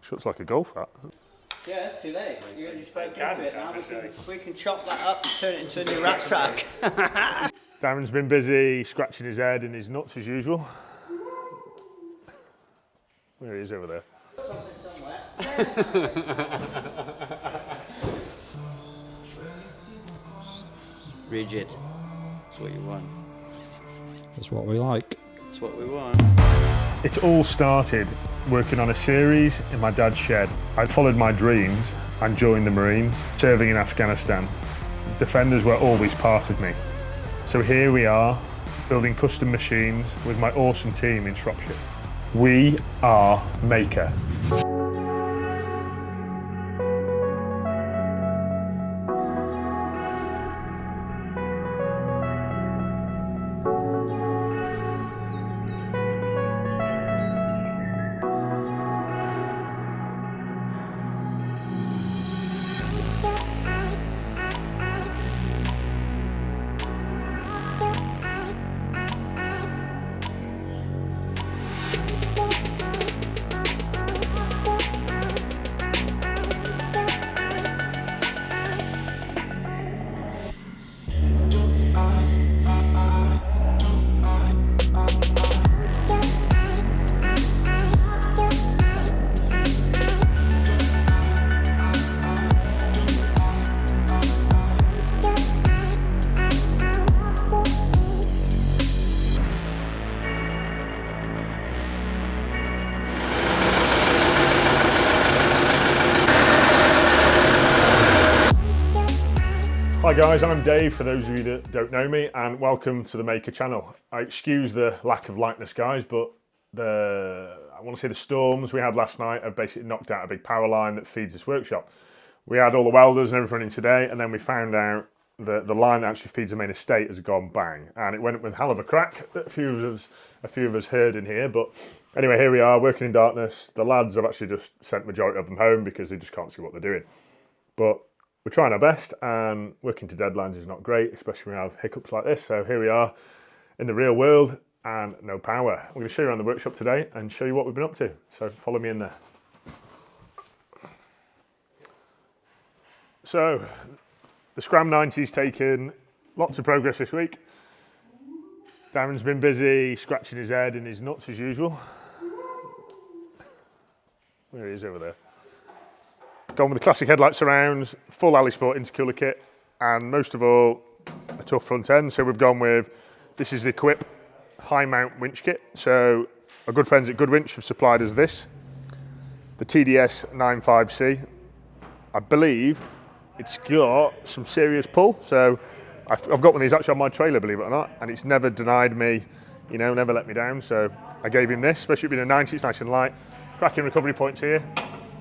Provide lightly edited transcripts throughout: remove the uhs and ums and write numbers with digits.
Shuts like a golf hat. Yeah, it's too late. You spoke into it now. We can chop that up and turn it into a new rat track. Darren's been busy scratching his head and his nuts as usual. There he is over there. Something somewhere. Rigid. That's what you want. That's what we like. That's what we want. It all started working on a series in my dad's shed. I followed my dreams and joined the Marines, serving in Afghanistan. Defenders were always part of me. So here we are, building custom machines with my awesome team in Shropshire. We are Mahker. Hi guys, I'm Dave, for those of you that don't know me, and welcome to the Mahker channel. I excuse the lack of lightness guys, but I want to say the storms we had last night have basically knocked out a big power line that feeds this workshop. We had all the welders and everything in today, and then we found out that the line that actually feeds the main estate has gone bang, and it went with a hell of a crack that a few of us heard in here. But anyway, here we are working in darkness. The lads have actually just sent the majority of them home because they just can't see what they're doing. But we're trying our best, and working to deadlines is not great, especially when we have hiccups like this. So here we are in the real world and no power. I'm going to show you around the workshop today and show you what we've been up to. So follow me in there. So the Scram-ready's taken lots of progress this week. Darren's been busy scratching his head and his nuts as usual. There he is over there. Gone with the classic headlight surrounds, full Allisport intercooler kit, and most of all, a tough front end. So we've gone with, this is the Equip high mount winch kit. So our good friends at Goodwinch have supplied us this, the TDS 95C. I believe it's got some serious pull. So I've got one of these actually on my trailer, believe it or not, and it's never denied me, you know, never let me down. So I gave him this, especially being a 90, it's nice and light. Cracking recovery points here,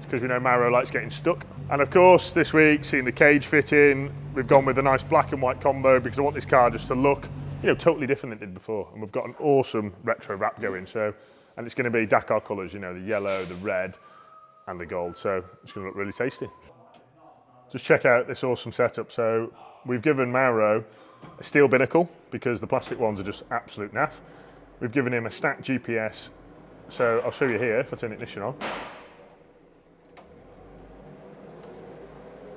because we know Mauro likes getting stuck. And of course, this week, seeing the cage fit in, we've gone with a nice black and white combo because I want this car just to look, you know, totally different than it did before. And we've got an awesome retro wrap going. So, and it's going to be Dakar colours, you know, the yellow, the red, and the gold. So it's going to look really tasty. Just check out this awesome setup. So we've given Mauro a steel binnacle because the plastic ones are just absolute naff. We've given him a stacked GPS. So I'll show you here if I turn the ignition on.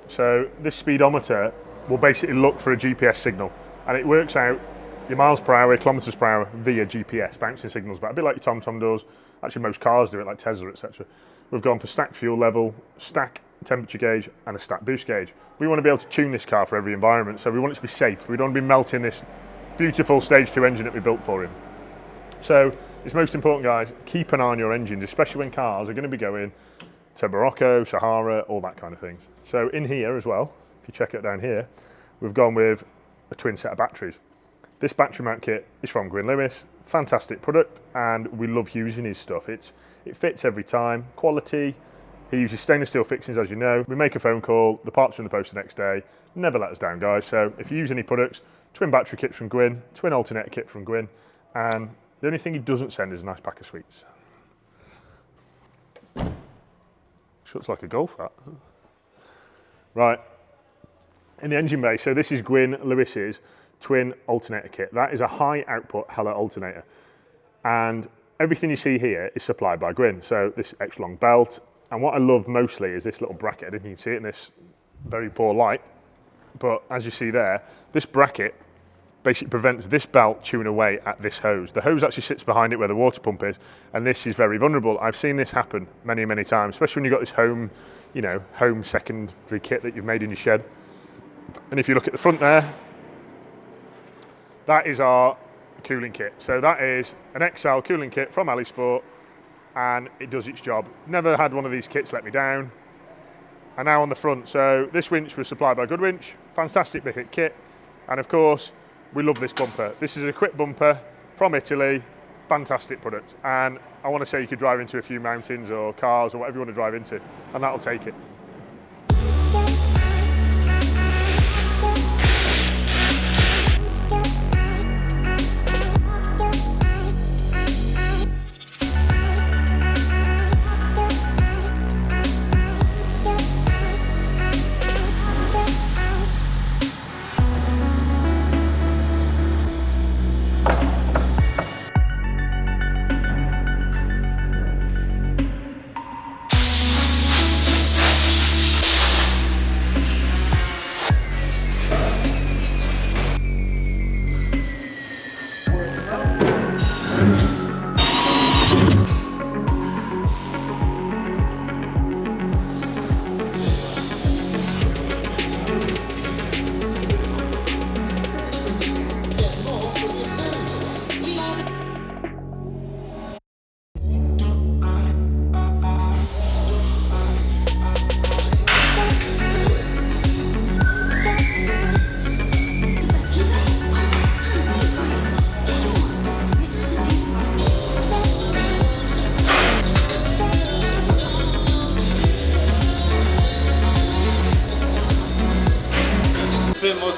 So this speedometer will basically look for a GPS signal, and it works out your miles per hour, kilometres per hour via GPS, bouncing signals back, a bit like your TomTom does. Actually, most cars do it, like Tesla, etc. We've gone for stack fuel level, stack temperature gauge, and a stack boost gauge. We want to be able to tune this car for every environment, so we want it to be safe. We don't want to be melting this beautiful Stage 2 engine that we built for him. So it's most important, guys, keep an eye on your engines, especially when cars are going to be going to Morocco, Sahara, all that kind of things. So in here as well, if you check it down here, we've gone with a twin set of batteries. This battery mount kit is from Gwyn Lewis, fantastic product, and we love using his stuff. It fits every time, quality. He uses stainless steel fixings, as you know. We make a phone call, the parts are in the post the next day. Never let us down, guys. So if you use any products, twin battery kits from Gwyn, twin alternator kit from Gwyn, and the only thing he doesn't send is a nice pack of sweets. Shuts like a golf hat. Right, in the engine bay, so this is Gwyn Lewis's twin alternator kit. That is a high output Hella alternator. And everything you see here is supplied by Gwyn. So this extra long belt, and what I love mostly is this little bracket. I don't think you can see it in this very poor light, but as you see there, this bracket basically prevents this belt chewing away at this hose. The hose actually sits behind it where the water pump is, and this is very vulnerable. I've seen this happen many, many times, especially when you've got this home, you know, home secondary kit that you've made in your shed. And if you look at the front there, that is our cooling kit. So that is an XL cooling kit from Allisport, and it does its job. Never had one of these kits let me down. And now on the front, so this winch was supplied by Goodwinch, fantastic big kit, and of course, we love this bumper. This is a quick bumper from Italy, fantastic product. And I want to say you could drive into a few mountains or cars or whatever you want to drive into, and that'll take it.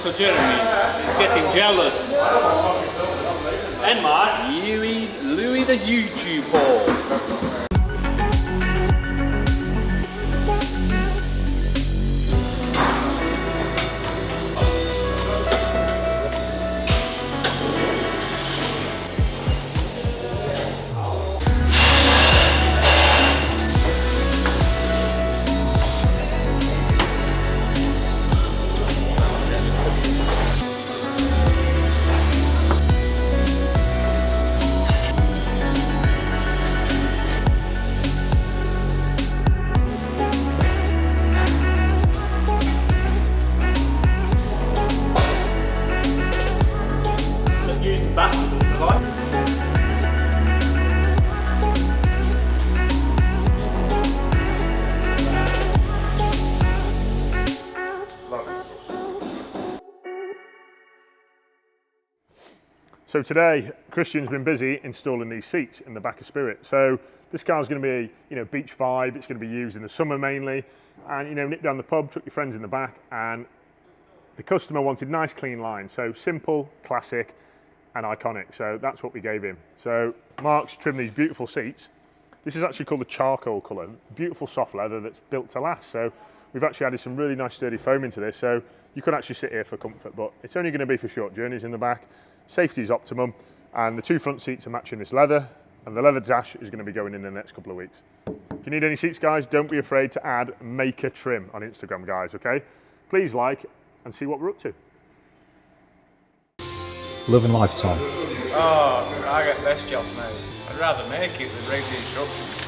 For Jeremy, getting jealous. And Mark, Louis the YouTube ball. So today, Christian's been busy installing these seats in the back of Spirit. So this car's going to be, you know, beach vibe. It's going to be used in the summer mainly, and you know, nip down the pub, chuck your friends in the back. And the customer wanted nice, clean lines, so simple, classic, and iconic. So that's what we gave him. So Mark's trimmed these beautiful seats. This is actually called the charcoal colour, beautiful soft leather that's built to last. So we've actually added some really nice sturdy foam into this, so you could actually sit here for comfort, but it's only going to be for short journeys in the back. Safety is optimum, and the two front seats are matching this leather, and the leather dash is going to be going in the next couple of weeks. If you need any seats, guys, don't be afraid to add Mahker Trim on Instagram, guys, okay? Please like and see what we're up to. Living lifetime. Oh, I get best jobs now. I'd rather make it than read the instructions.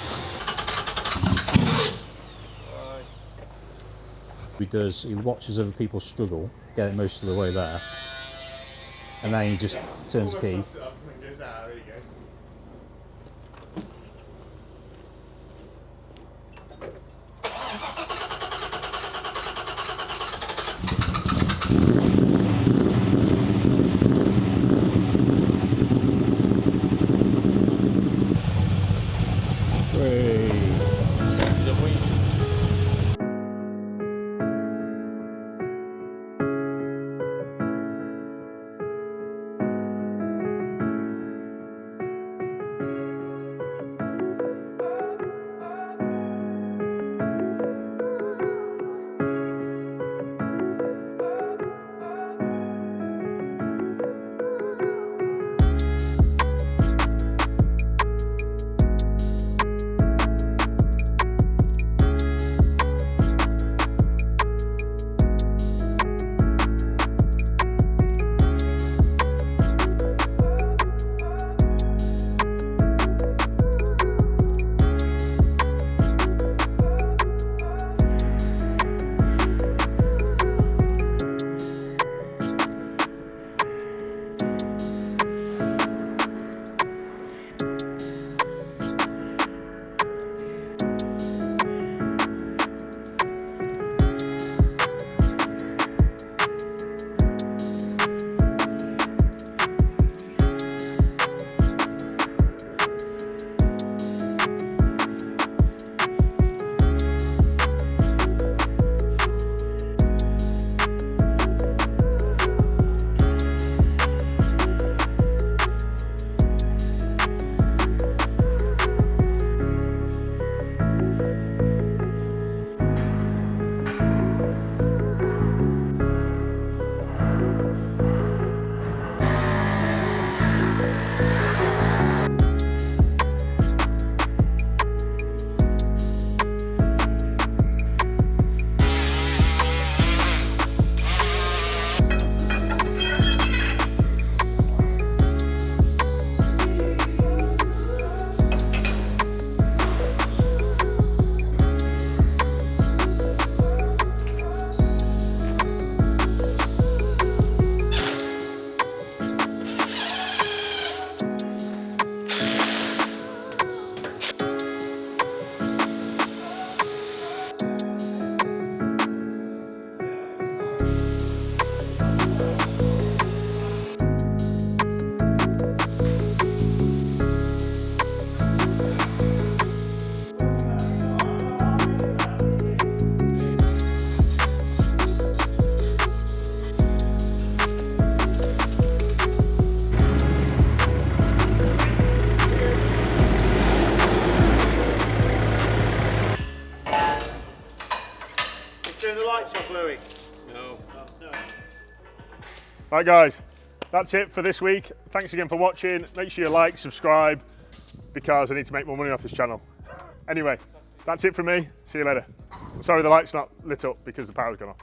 He watches other people struggle, get it most of the way there, and then he just turns the key. Right guys, that's it for this week. Thanks again for watching. Make sure you like, subscribe, because I need to make more money off this channel. Anyway, that's it from me. See you later. Sorry the light's not lit up because the power's gone off.